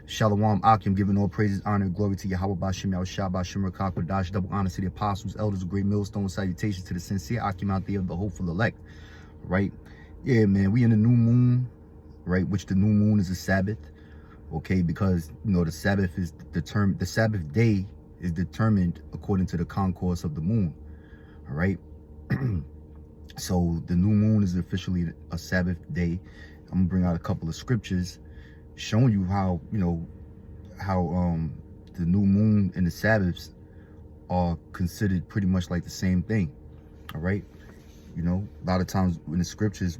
Shalom Akim, giving all praises, honor, and glory to Yahweh Bashim Yahushua Bashim Rakak, double honor to the apostles, elders of great millstone, salutations to the sincere Akim out there of the hopeful elect. Right? Yeah, man, we in the new moon, right? Which the new moon is a Sabbath. Okay, because the Sabbath is determined, the Sabbath day is determined according to the concourse of the moon. All right. So the new moon is officially a Sabbath day. I'm gonna bring out a couple of scriptures showing you how the new moon and the Sabbaths are considered pretty much like the same thing. All right. A lot of times in the scriptures,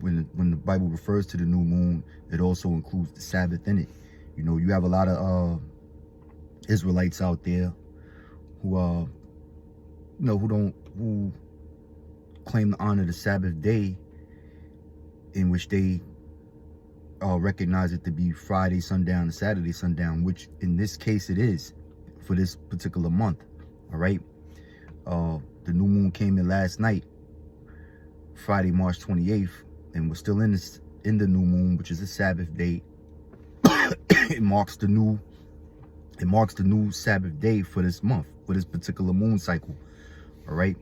when the Bible refers to the new moon, it also includes the Sabbath in it. You have a lot of Israelites out there who who claim to honor the Sabbath day, in which they recognize it to be Friday sundown and Saturday sundown, which in this case it is for this particular month. All right. The new moon came in last night, Friday, March 28th, and we're still in the new moon, which is a Sabbath day. It marks the new Sabbath day for this month, for this particular moon cycle. All right.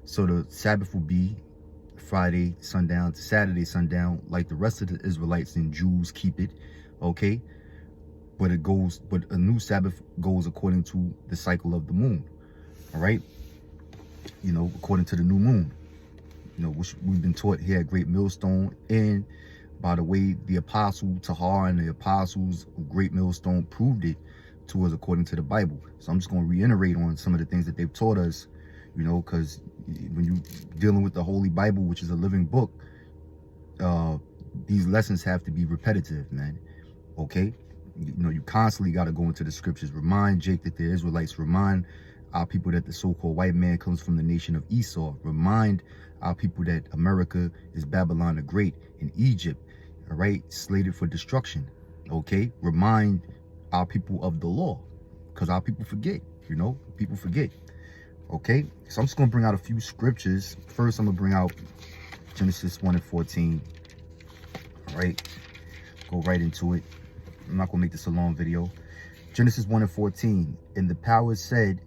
So the Sabbath will be Friday sundown to Saturday sundown, like the rest of the Israelites and Jews keep it. Okay. But a new Sabbath goes according to the cycle of the moon. All right. According to the new moon, which we've been taught here at Great Millstone, and by the way, the apostle Tahar and the apostles of Great Millstone proved it to us according to the Bible. So I'm just going to reiterate on some of the things that they've taught us, because when you're dealing with the Holy Bible, which is a living book, these lessons have to be repetitive, man. Okay? You constantly got to go into the scriptures, remind Jake that the Israelites, remind our people that the so-called white man comes from the nation of Esau, remind our people that America is Babylon the Great and Egypt, all right, slated for destruction. Okay? Remind our people of the law, because our people forget. People forget. Okay, so I'm just gonna bring out a few scriptures. First, I'm gonna bring out Genesis 1:14. All right, go right into it. I'm not gonna make this a long video. Genesis 1:14. And the powers said,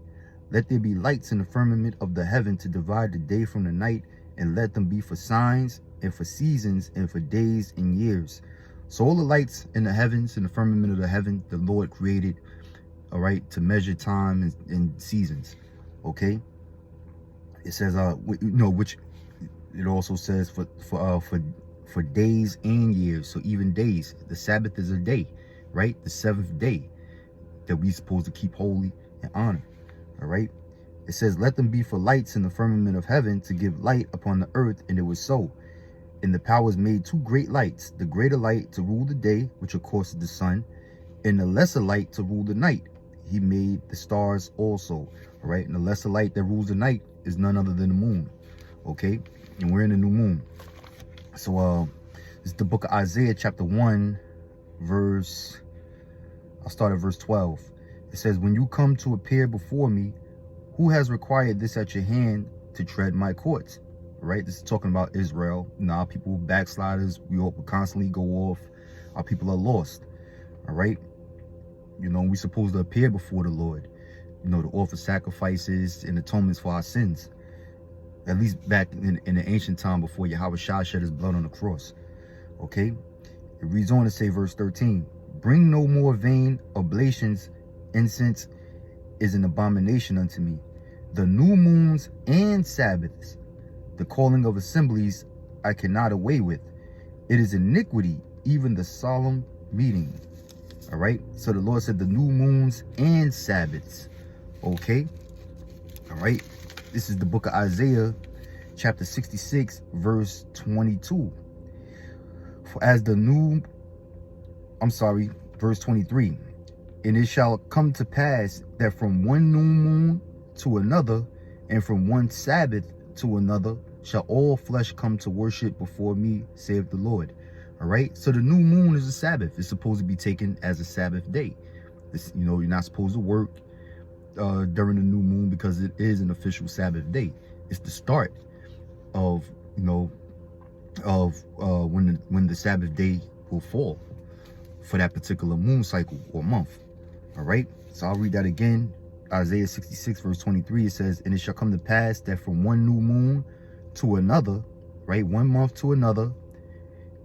let there be lights in the firmament of the heaven to divide the day from the night, and let them be for signs and for seasons and for days and years. So all the lights in the heavens, in the firmament of the heaven, the Lord created, all right, to measure time and seasons. Okay, it says which it also says for days and years. So even days, the Sabbath is a day, right? The seventh day that we're supposed to keep holy and honor. All right, it says, let them be for lights in the firmament of heaven to give light upon the earth, and it was so. And the powers made two great lights, the greater light to rule the day, which of course is the sun, and the lesser light to rule the night. He made the stars also. All right, and the lesser light that rules the night is none other than the moon. Okay, and we're in the new moon. So this is the book of Isaiah, chapter 1, I'll start at verse 12. It says, when you come to appear before me, who has required this at your hand to tread my courts? All right, this is talking about Israel. Our people, backsliders, we all constantly go off. Our people are lost. All right, we're supposed to appear before the Lord, to offer sacrifices and atonements for our sins. At least back in the ancient time before Yahweh Shah shed his blood on the cross. Okay? It reads on to say, verse 13, bring no more vain oblations. Incense is an abomination unto me. The new moons and Sabbaths, the calling of assemblies, I cannot away with. It is iniquity, even the solemn meeting. All right? So the Lord said the new moons and Sabbaths. Okay? All right? This is the book of Isaiah, chapter 66, verse 22. Verse 23. And it shall come to pass that from one new moon to another, and from one Sabbath to another, shall all flesh come to worship before me, saith the Lord. All right? So the new moon is a Sabbath. It's supposed to be taken as a Sabbath day. You're not supposed to work during the new moon because it is an official Sabbath day. It's the start of when the Sabbath day will fall. for that particular moon cycle or month. All right, so I'll read that again. Isaiah 66 verse 23, it says, and it shall come to pass that from one new moon to another, right, one month to another,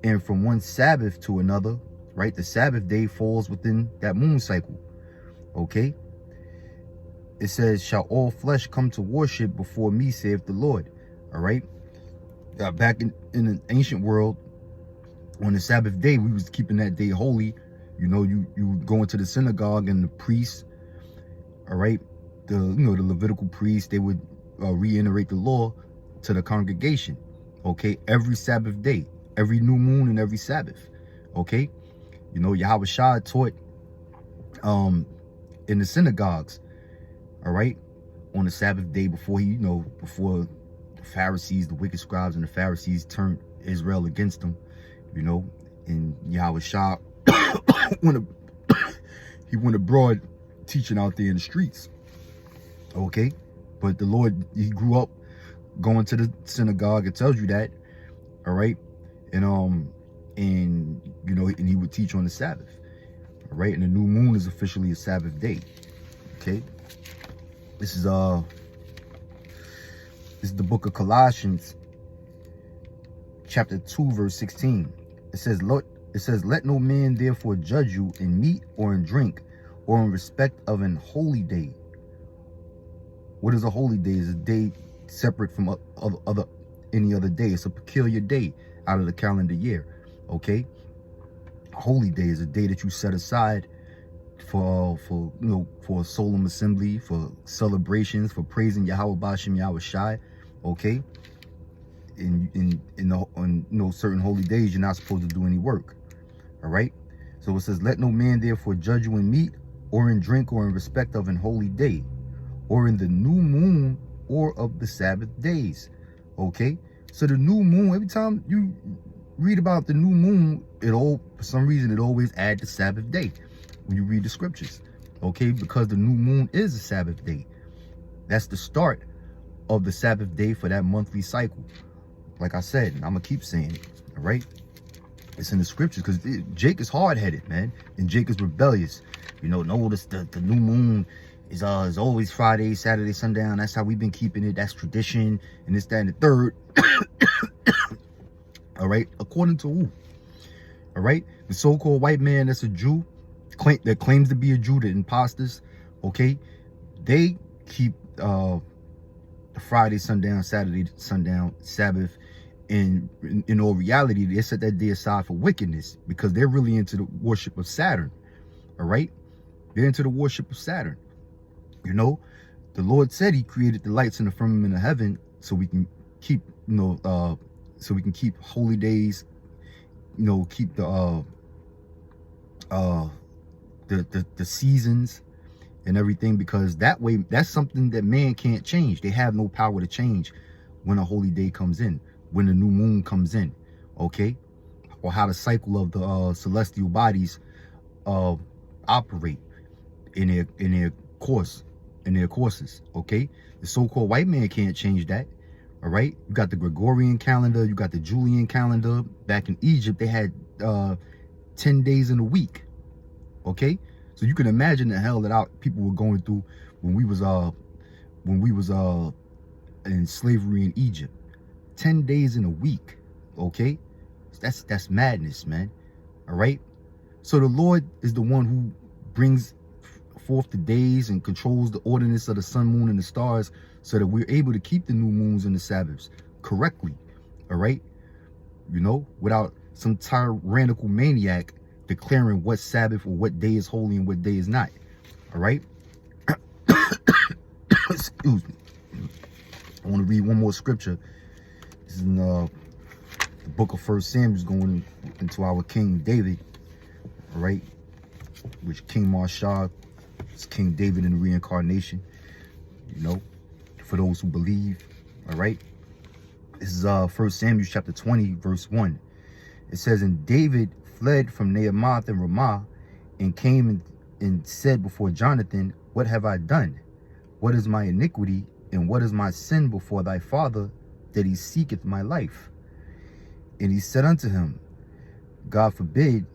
and from one Sabbath to another, right, the Sabbath day falls within that moon cycle. Okay, it says, shall all flesh come to worship before me, saith the Lord. All right, back in the ancient world, on the Sabbath day, we was keeping that day holy. You know, you go into the synagogue, and the priests, all right, the Levitical priests, they would reiterate the law to the congregation. Okay, every Sabbath day, every new moon and every Sabbath. Okay, you know, Yahweh Shah taught in the synagogues, all right, on the Sabbath day before he, before the Pharisees, the wicked scribes and the Pharisees turned Israel against them, you know, and Yahweh Shah he went abroad teaching out there in the streets. Okay, but the Lord, he grew up going to the synagogue. It tells you that, all right, and you know, and he would teach on the Sabbath, all right, and the new moon is officially a Sabbath day. Okay, this is the book of Colossians, chapter 2 verse 16. It says, let no man therefore judge you in meat or in drink or in respect of an holy day. What is a holy day? It's a day separate from any other day. It's a peculiar day out of the calendar year. Okay, a holy day is a day that you set aside for a solemn assembly, for celebrations, for praising Yahweh Bashem Yahweh Shai. Okay, on certain holy days, you're not supposed to do any work. All right, so it says, let no man therefore judge you in meat or in drink or in respect of an holy day, or in the new moon, or of the Sabbath days. Okay, so the new moon, every time you read about the new moon, for some reason it always adds the Sabbath day when you read the scriptures. Okay, because the new moon is a Sabbath day. That's the start of the Sabbath day for that monthly cycle. Like I said, and I'm gonna keep saying it. All right, it's in the scriptures, because Jake is hard-headed, man, and Jake is rebellious. You know, notice the new moon is always Friday, Saturday, sundown. That's how we've been keeping it. That's tradition, and this, that, and the third. All right, according to who? All right, the so-called white man that's a Jew, that claims to be a Jew, the imposters. Okay, they keep Friday sundown, Saturday sundown, Sabbath. In all reality, they set that day aside for wickedness, because they're really into the worship of Saturn. All right, they're into the worship of Saturn. You know, the Lord said he created the lights in the firmament of heaven so we can keep, so we can keep holy days, keep the seasons and everything, because that way, that's something that man can't change. They have no power to change when a holy day comes in, when the new moon comes in. Okay, or how the cycle of the celestial bodies operate in their courses. Okay, the so-called white man can't change that. All right, you got the Gregorian calendar, you got the Julian calendar. Back in Egypt, they had 10 days in a week. Okay, so you can imagine the hell that our people were going through when we was in slavery in Egypt. 10 days in a week. Okay, that's madness, man. All right, so the Lord is the one who brings forth the days and controls the ordinance of the sun, moon, and the stars, so that we're able to keep the new moons and the Sabbaths correctly. All right, without some tyrannical maniac declaring what Sabbath or what day is holy and what day is not. All right. Excuse me. I want to read one more scripture. This is in the book of 1 Samuel, going into our King David. All right, which King Marshall is King David in the reincarnation. For those who believe. All right, this is 1 Samuel chapter 20 verse 1. It says, and David fled from Naamath and Ramah, and came and said before Jonathan, what have I done? What is my iniquity, and what is my sin before thy father, that he seeketh my life? And he said unto him, God forbid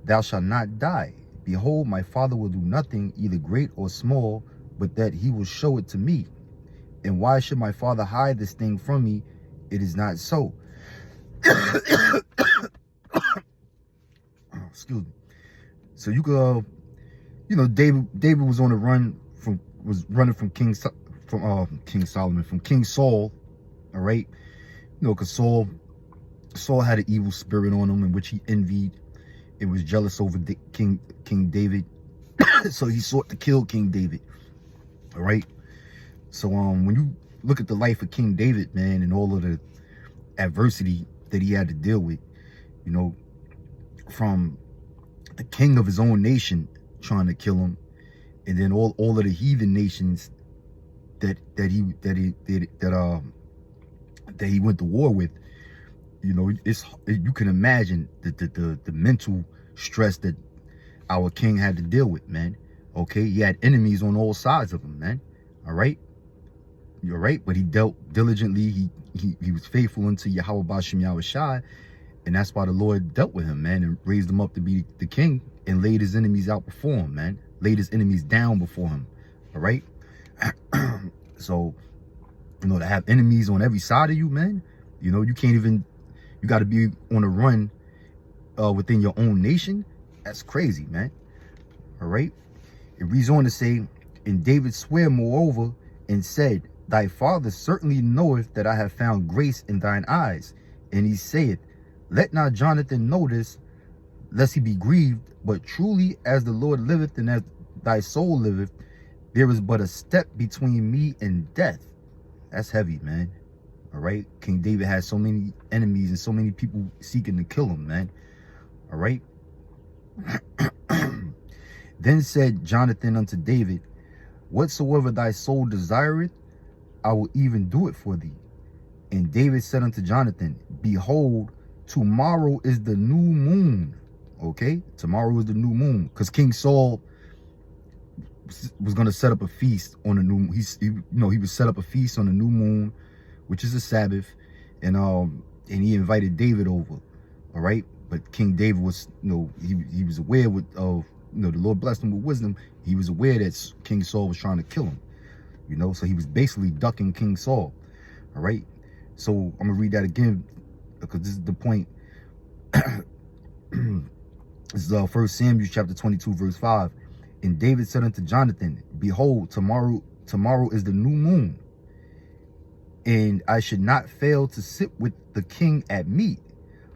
thou shalt not die. Behold, my Father will do nothing, either great or small, but that he will show it to me. And why should my Father hide this thing from me? It is not so. Excuse me. So you could, David was on the run running from King Solomon, from King Saul. All right, because Saul had an evil spirit on him in which he envied and was jealous over King David. So he sought to kill King David. All right. So when you look at the life of King David, man, and all of the adversity that he had to deal with, from the king of his own nation trying to kill him, and then all of the heathen nations that he went to war with, you can imagine the mental stress that our king had to deal with, man. Okay, he had enemies on all sides of him, man. All right, you're right, but he dealt diligently. He was faithful unto Yahweh Bashem Yahushai, and that's why the Lord dealt with him, man, and raised him up to be the king and laid his enemies out before him, man. Laid his enemies down before him. All right. So, to have enemies on every side of you, man, you can't even, you got to be on the run within your own nation. That's crazy, man. All right. It reads on to say, and David sware moreover and said, thy father certainly knoweth that I have found grace in thine eyes. And he saith, let not Jonathan know this, lest he be grieved. But truly as the Lord liveth and as thy soul liveth, there is but a step between me and death. That's heavy, man. All right. King David had so many enemies and so many people seeking to kill him, man. All right. Then said Jonathan unto David, whatsoever thy soul desireth, I will even do it for thee. And David said unto Jonathan, behold, tomorrow is the new moon. Okay, tomorrow is the new moon, because King Saul was going to set up a feast on the new moon. He would set up a feast on the new moon, which is a Sabbath, and he invited David over. All right, but King David was, he was aware of the Lord blessed him with wisdom. He was aware that King Saul was trying to kill him. So he was basically ducking King Saul. All right, so I'm gonna read that again because this is the point. This is 1 Samuel chapter 22 verse 5. And David said unto Jonathan, behold, tomorrow is the new moon, and I should not fail to sit with the king at meat,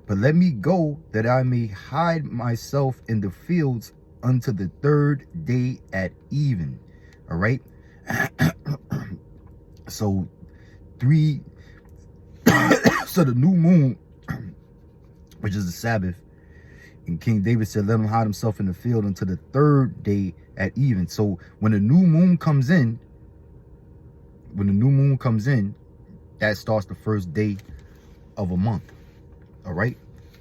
but let me go that I may hide myself in the fields unto the third day at even. All right. So so the new moon, which is the Sabbath, and King David said, let him hide himself in the field until the third day at even. So when the new moon comes in, that starts the first day of a month. All right.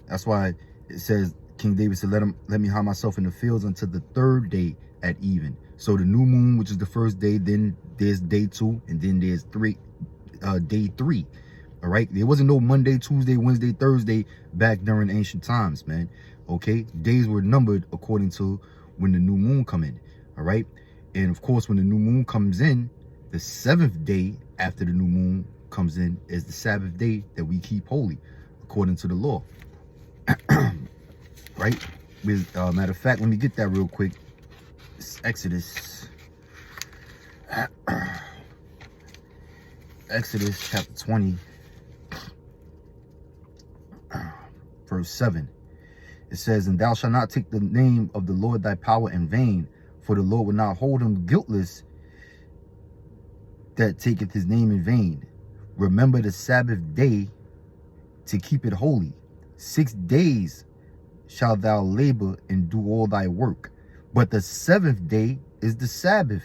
That's why it says, King David said, let me hide myself in the fields until the third day at even. So the new moon, which is the first day, then there's day 2, and then there's day 3. All right. There wasn't no Monday, Tuesday, Wednesday, Thursday back during ancient times, man. Okay. Days were numbered according to when the new moon come in. All right. And of course, when the new moon comes in, the 7th day after the new moon comes in is the Sabbath day that we keep holy according to the law. Right. With matter of fact, let me get that real quick. It's Exodus chapter 20 verse 7. It says, and thou shalt not take the name of the Lord thy power in vain, for the Lord will not hold him guiltless that taketh his name in vain. Remember the Sabbath day to keep it holy. 6 days shalt thou labor and do all thy work, but the 7th day is the Sabbath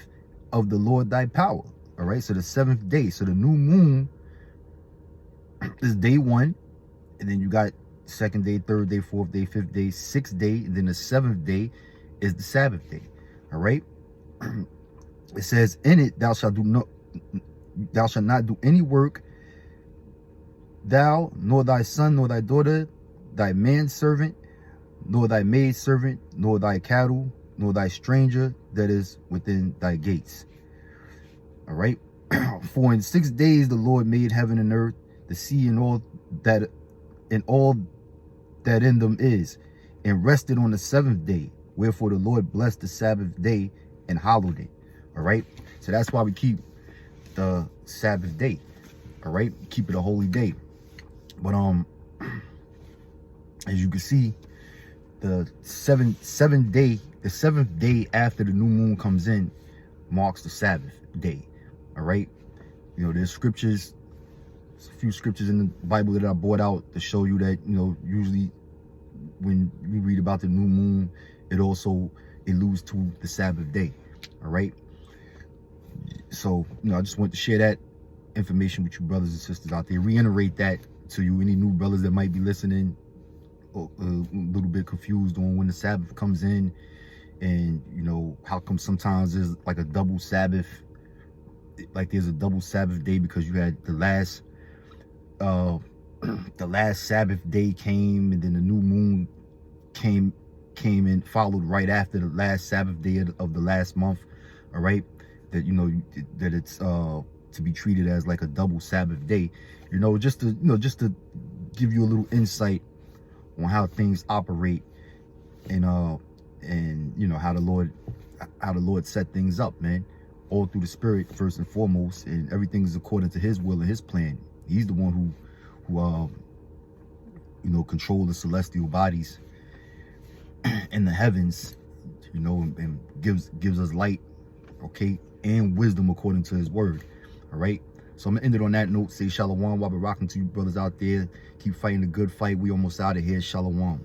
of the Lord thy power. All right, so the 7th day, so the new moon is day 1, and then you got 2nd day, 3rd day, 4th day, 5th day, 6th day, and then the 7th day is the Sabbath day. All right. It says, in it thou shalt not do any work, thou nor thy son nor thy daughter, thy manservant, nor thy maidservant, nor thy cattle, nor thy stranger that is within thy gates. All right. For in 6 days the Lord made heaven and earth, the sea and all that in them is, and rested on the 7th day. Wherefore the Lord blessed the Sabbath day and hallowed it. All right. So that's why we keep the Sabbath day. All right. Keep it a holy day. But as you can see, the seventh day after the new moon comes in marks the Sabbath day. All right. You know, there's scriptures, a few scriptures in the Bible that I brought out to show you that, you know, usually when you read about the new moon, it also alludes to the Sabbath day. All right. So, you know, I just want to share that information with you brothers and sisters out there. Reiterate that to you, any new brothers that might be listening, a little bit confused on when the Sabbath comes in, and you know how come sometimes there's like a double Sabbath, like there's a double Sabbath day because you had the last Sabbath day came, and then the new moon came and followed right after the last Sabbath day of the last month. All right, that you know that it's to be treated as like a double Sabbath day. You know, just to give you a little insight on how things operate, and you know how the Lord set things up, man, all through the Spirit first and foremost, and everything is according to His will and His plan. He's the one who you know, control the celestial bodies in the heavens, you know, and gives us light, okay, and wisdom according to His word. All right. So I'm gonna end it on that note. Say shalom while we're rocking to you brothers out there. Keep fighting the good fight. We almost out of here. Shalom.